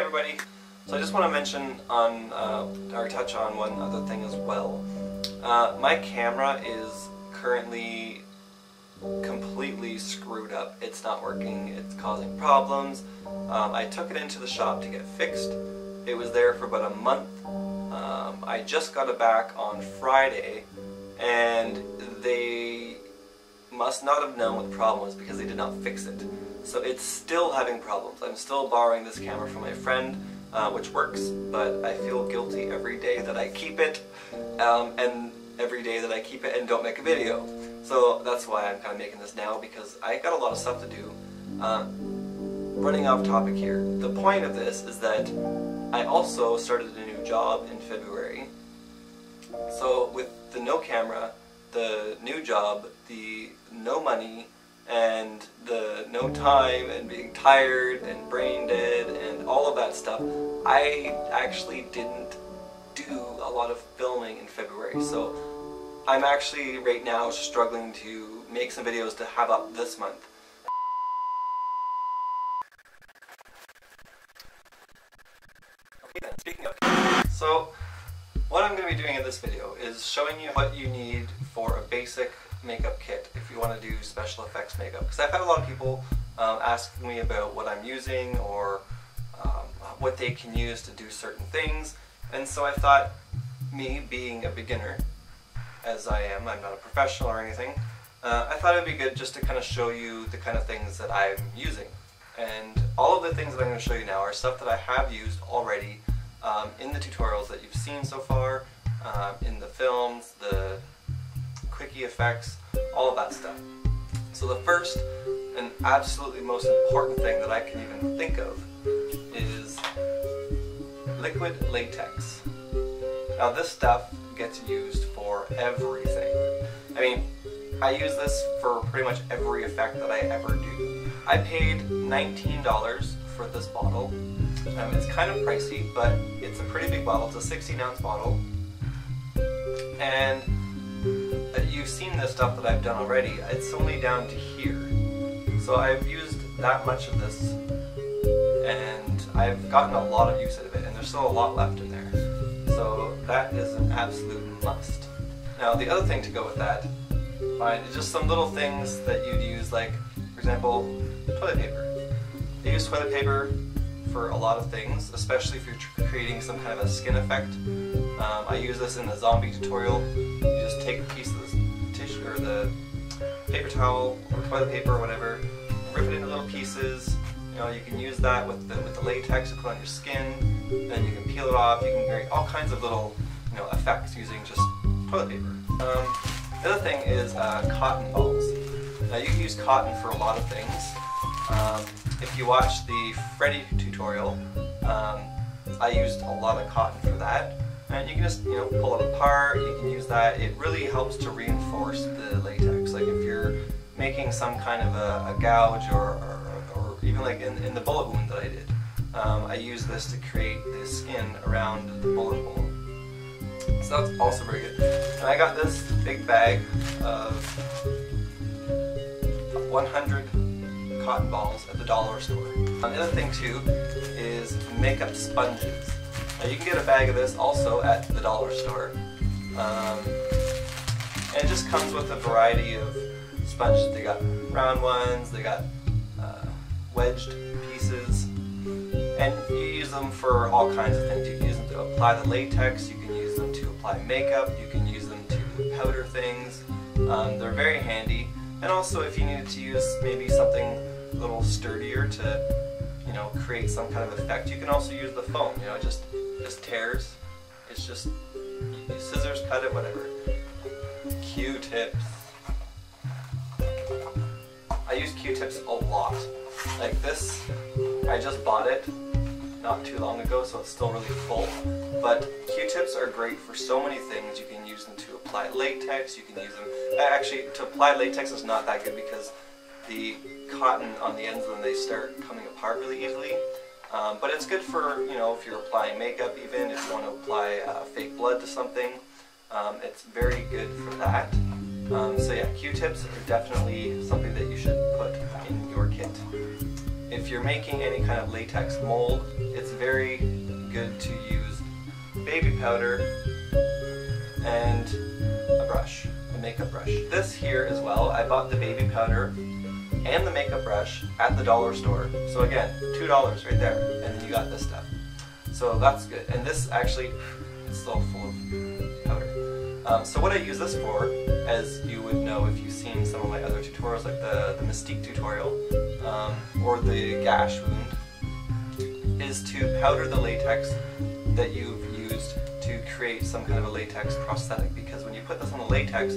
everybody. So I just want to mention on, or touch on one other thing as well. My camera is currently completely screwed up. It's not working, it's causing problems. I took it into the shop to get fixed. It was there for about a month. I just got it back on Friday, and they must not have known what the problem was because they did not fix it. So it's still having problems. I'm still borrowing this camera from my friend, which works, but I feel guilty every day that I keep it, and every day that I keep it and don't make a video. So that's why I'm kind of making this now, because I got a lot of stuff to do. Running off topic here, the point of this is that I also started a new job in February. So with the no camera, the new job, the no money, and the no time, and being tired and brain dead and all of that stuff, I actually didn't do a lot of filming in February. So I'm actually right now struggling to make some videos to have up this month. Okay then, speaking of, so what I'm going to be doing in this video is showing you what you need for a basic makeup kit if you want to do special effects makeup. Because I've had a lot of people asking me about what I'm using, or what they can use to do certain things, and so I thought, me being a beginner, as I am, I'm not a professional or anything, I thought it would be good just to kind of show you the kind of things that I'm using. And all of the things that I'm going to show you now are stuff that I have used already in the tutorials that you've seen so far, in the films, the quickie effects, all of that stuff. So the first and absolutely most important thing that I can even think of is liquid latex. Now this stuff gets used for everything. I mean, I use this for pretty much every effect that I ever do. I paid $19 for this bottle. It's kind of pricey, but it's a pretty big bottle. It's a 16-ounce bottle. And you've seen this stuff that I've done already. It's only down to here. So I've used that much of this, and I've gotten a lot of use out of it, and there's still a lot left in there. So that is an absolute must. Now the other thing to go with that, is just some little things that you'd use, like, for example, toilet paper. I use toilet paper for a lot of things, especially if you're creating some kind of a skin effect. I use this in the zombie tutorial. You just take a piece of the tissue, or the paper towel, or toilet paper, or whatever, rip it into little pieces. You know, you can use that with the latex to put on your skin, then you can peel it off. You can create all kinds of little, you know, effects using just toilet paper. The other thing is cotton balls. Now you can use cotton for a lot of things. If you watch the Freddy tutorial, I used a lot of cotton for that. And you can just, you know, pull it apart. You can use that. It really helps to reinforce the latex. Like if you're making some kind of a gouge, or even like in the bullet wound that I did, I use this to create the skin around the bullet hole. So that's also very good. And I got this big bag of 100 cotton balls at the dollar store. The other thing too is makeup sponges. Now you can get a bag of this also at the dollar store. And it just comes with a variety of sponges. They got round ones, they got wedged pieces, and you use them for all kinds of things. You can use them to apply the latex, you can use them to apply makeup, you can use them to powder things. They're very handy. And also if you needed to use maybe something a little sturdier to, you know, create some kind of effect, you can also use the foam. You know, it just tears. It's just, you use scissors, cut it, whatever. Q-tips. I use Q-tips a lot. Like this, I just bought it not too long ago, so it's still really full. But Q-tips are great for so many things. You can use them to apply latex, you can use them... Actually, to apply latex is not that good because the cotton on the ends of them, they start coming apart really easily. But it's good for, you know, if you're applying makeup, even if you want to apply fake blood to something. It's very good for that. So yeah, Q-tips are definitely something that you should put in your kit. if you're making any kind of latex mold, it's very good to use baby powder and a brush, a makeup brush. This here as well, I bought the baby powder and the makeup brush at the dollar store. So again, $2 right there, and then you got this stuff. So that's good. And this actually, it's still full of powder. So what I use this for, as you would know if you've seen some of my other tutorials, like the Mystique tutorial, or the gash wound, is to powder the latex that you've used to create some kind of a latex prosthetic. Because when you put this on the latex,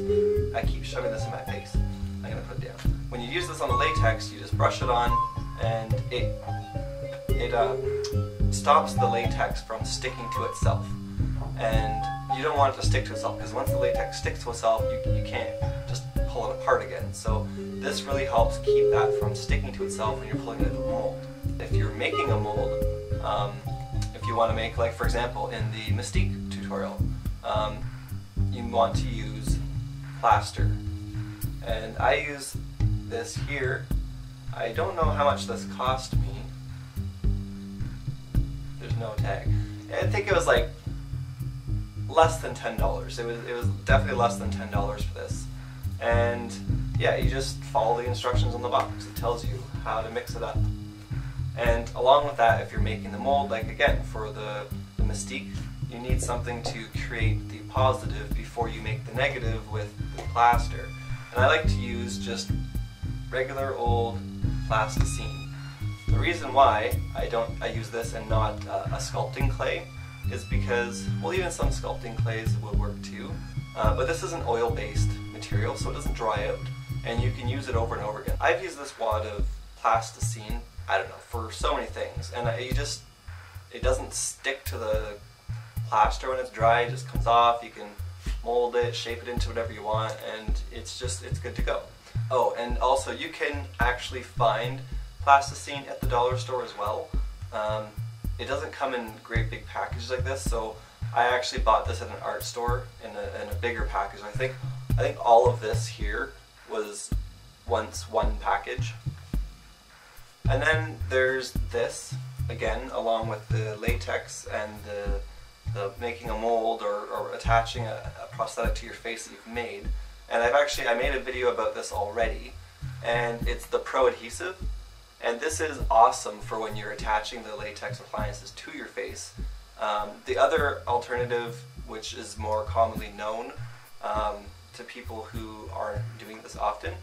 I keep shoving this in my face. I'm going to put it down. When you use this on the latex, you just brush it on, and it stops the latex from sticking to itself. And you don't want it to stick to itself, because once the latex sticks to itself, you can't just pull it apart again. So this really helps keep that from sticking to itself when you're pulling it into a mold. If you're making a mold, if you want to make, like for example, in the Mystique tutorial, you want to use plaster. And I use this here. I don't know how much this cost me. There's no tag. I think it was like less than $10. It was definitely less than $10 for this. And yeah, you just follow the instructions on the box. It tells you how to mix it up. And along with that, if you're making the mold, like again, for the Mystique, you need something to create the positive before you make the negative with the plaster. And I like to use just regular old Plasticine. The reason why I use this and not a sculpting clay is because, well, even some sculpting clays will work too, but this is an oil-based material, so it doesn't dry out, and you can use it over and over again. I've used this wad of Plasticine, I don't know, for so many things, and it doesn't stick to the plaster when it's dry. It just comes off. You can mold it, shape it into whatever you want, and it's good to go. Oh, and also you can actually find Plasticine at the dollar store as well. It doesn't come in great big packages like this, so I actually bought this at an art store in a bigger package. I think all of this here was once one package. And then there's this, again, along with the latex and the making a mold or attaching a prosthetic to your face that you've made. And I made a video about this already, and it's the Pro-Adhesive. And this is awesome for when you're attaching the latex appliances to your face. The other alternative, which is more commonly known to people who aren't doing this often,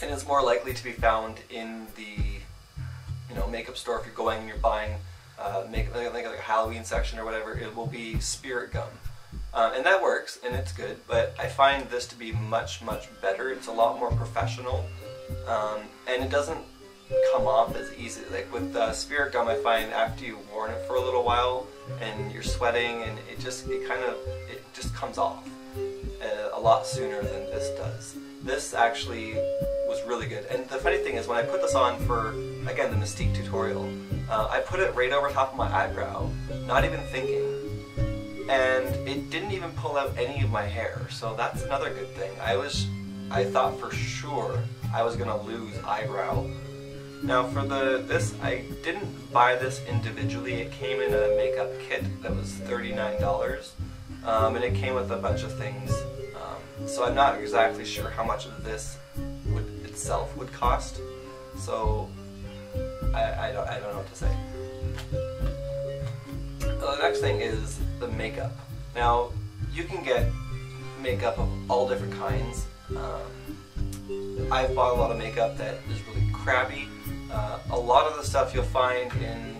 and is more likely to be found in the makeup store. If you're going and you're buying makeup, like a Halloween section or whatever, it will be spirit gum. And that works, and it's good, but I find this to be much, much better. It's a lot more professional, and it doesn't come off as easy. Like with spirit gum, I find after you've worn it for a little while and you're sweating, and it just comes off a lot sooner than this does. This actually was really good. And the funny thing is, when I put this on for, again, the Mystique tutorial, I put it right over top of my eyebrow, not even thinking, and it didn't even pull out any of my hair, so that's another good thing. I thought for sure I was gonna lose eyebrow. Now for this, I didn't buy this individually. It came in a makeup kit that was $39, and it came with a bunch of things. So I'm not exactly sure how much of this itself would cost. So I don't know what to say. The next thing is the makeup. Now you can get makeup of all different kinds. I've bought a lot of makeup that is really crappy. A lot of the stuff you'll find in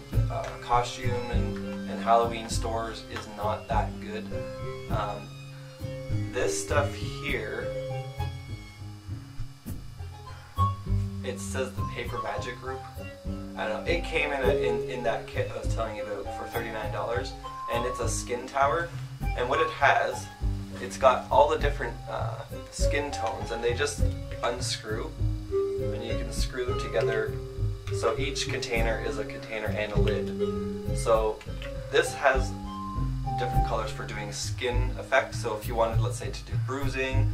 costume and Halloween stores is not that good. This stuff here, it says the Paper Magic Group. I don't know. It came in that kit I was telling you about for $39, and it's a skin tower. And what it has, it's got all the different skin tones, and they just unscrew, and you can screw them together. So each container is a container and a lid. So this has different colors for doing skin effects. So if you wanted, let's say, to do bruising,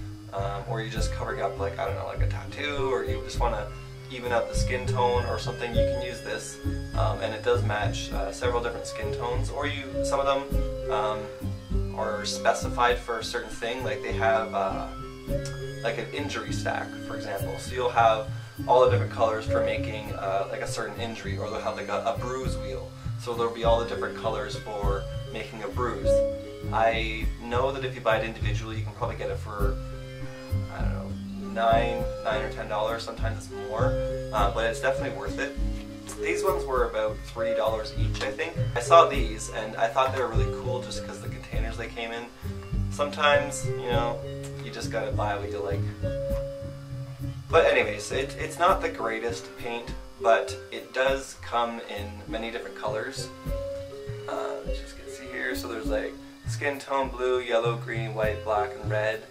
or you're just covering up, like, I don't know, like a tattoo, or you just want to even out the skin tone or something, you can use this, and it does match several different skin tones. Or some of them are specified for a certain thing, like they have like an injury stack, for example. So you'll have all the different colors for making like a certain injury, or they'll have like a bruise wheel. So there'll be all the different colors for making a bruise. I know that if you buy it individually, you can probably get it for, I don't know, $9 or $10. Sometimes it's more, but it's definitely worth it. These ones were about $3 each, I think. I saw these and I thought they were really cool just because the containers they came in. Sometimes, you know, you just gotta buy what you like. But anyways, it's not the greatest paint, but it does come in many different colors. Just can see here, so there's like skin tone blue, yellow, green, white, black, and red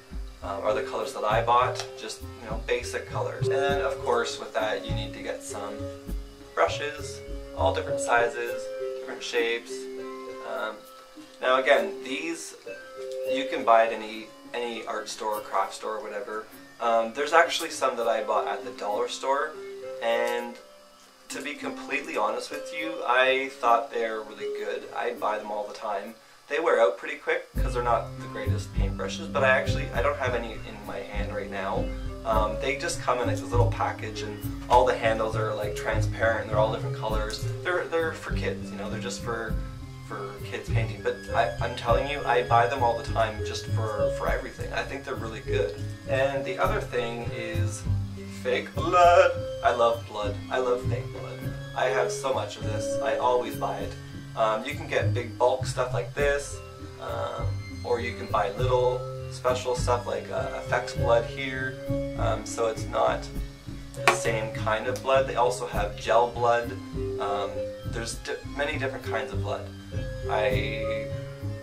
are the colors that I bought, just, you know, basic colors. And then of course with that you need to get some brushes, all different sizes, different shapes. Now again, these you can buy at any art store, craft store, whatever. There's actually some that I bought at the dollar store, and to be completely honest with you, I thought they're really good. I buy them all the time. They wear out pretty quick because they're not the greatest paintbrushes, but I don't have any in my hand right now. They just come in like this little package, and all the handles are like transparent and they're all different colors. They're for kids, you know, they're just for kids painting. But I'm telling you, I buy them all the time just for everything. I think they're really good. And the other thing is fake blood. I love blood. I love fake blood. I have so much of this. I always buy it. You can get big bulk stuff like this, or you can buy little special stuff like FX blood here, so it's not the same kind of blood. They also have gel blood. There's many different kinds of blood. I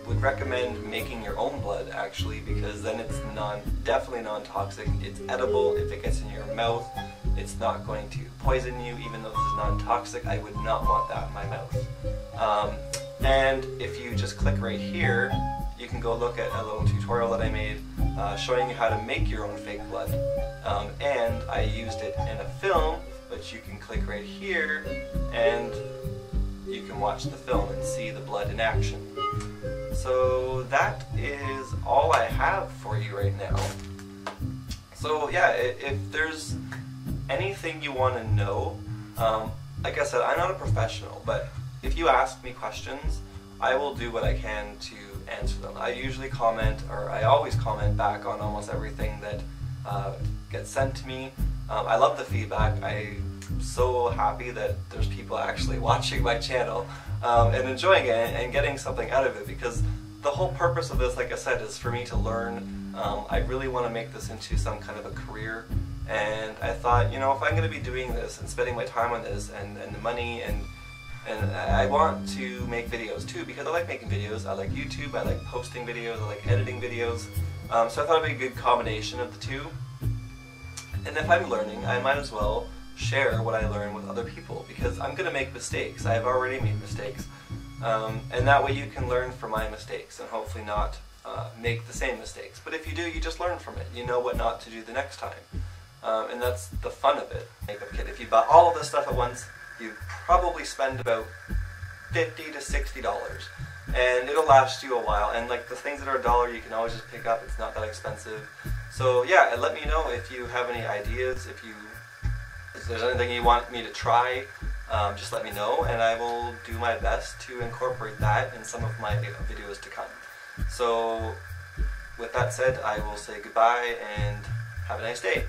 would recommend making your own blood, actually, because then it's definitely non-toxic. It's edible. If it gets in your mouth, it's not going to poison you. Even though this is non-toxic, I would not want that in my mouth. And if you just click right here, you can go look at a little tutorial that I made showing you how to make your own fake blood. And I used it in a film, which you can click right here and you can watch the film and see the blood in action. So that is all I have for you right now. So yeah, if there's anything you want to know, like I said, I'm not a professional, but if you ask me questions, I will do what I can to answer them. I usually comment, or I always comment back on almost everything that gets sent to me. I love the feedback. I'm so happy that there's people actually watching my channel and enjoying it and getting something out of it, because the whole purpose of this, like I said, is for me to learn. I really want to make this into some kind of a career, and I thought, you know, if I'm going to be doing this and spending my time on this and the money, and I want to make videos too, because I like making videos. I like YouTube, I like posting videos, I like editing videos. So I thought it'd be a good combination of the two. And if I'm learning, I might as well share what I learn with other people, because I'm going to make mistakes. I've already made mistakes. And that way you can learn from my mistakes and hopefully not make the same mistakes. But if you do, you just learn from it. You know what not to do the next time. And that's the fun of it. Makeup kit. If you buy all of this stuff at once, you probably spend about $50 to $60, and it'll last you a while. And like the things that are $1, you can always just pick up. It's not that expensive. So yeah, and let me know if you have any ideas. If there's anything you want me to try, just let me know, and I will do my best to incorporate that in some of my videos to come. So with that said, I will say goodbye and have a nice day.